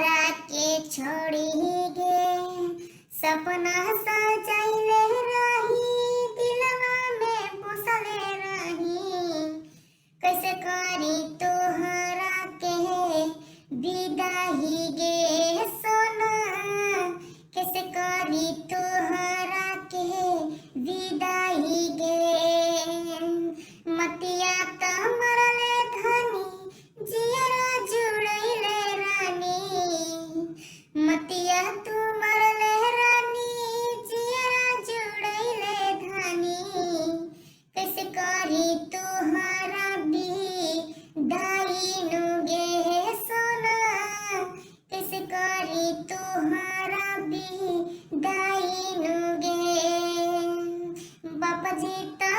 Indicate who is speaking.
Speaker 1: हमरा के छोड़ी गे सपना सजाइले रही दिलवा में पोसले रही कैसे करी तोहरा के विदाई गे सोना कैसे करी तोहरा के विदाई गे मतिया त मरले धनी जियरा जुड़ैले रानी मतिया तू मरले रानी जियरा जुड़ैले धनी कैसे करी तोहरा विदाई नु गे सोना कैसे करी तोहरा विदाई नु गे बापा जी त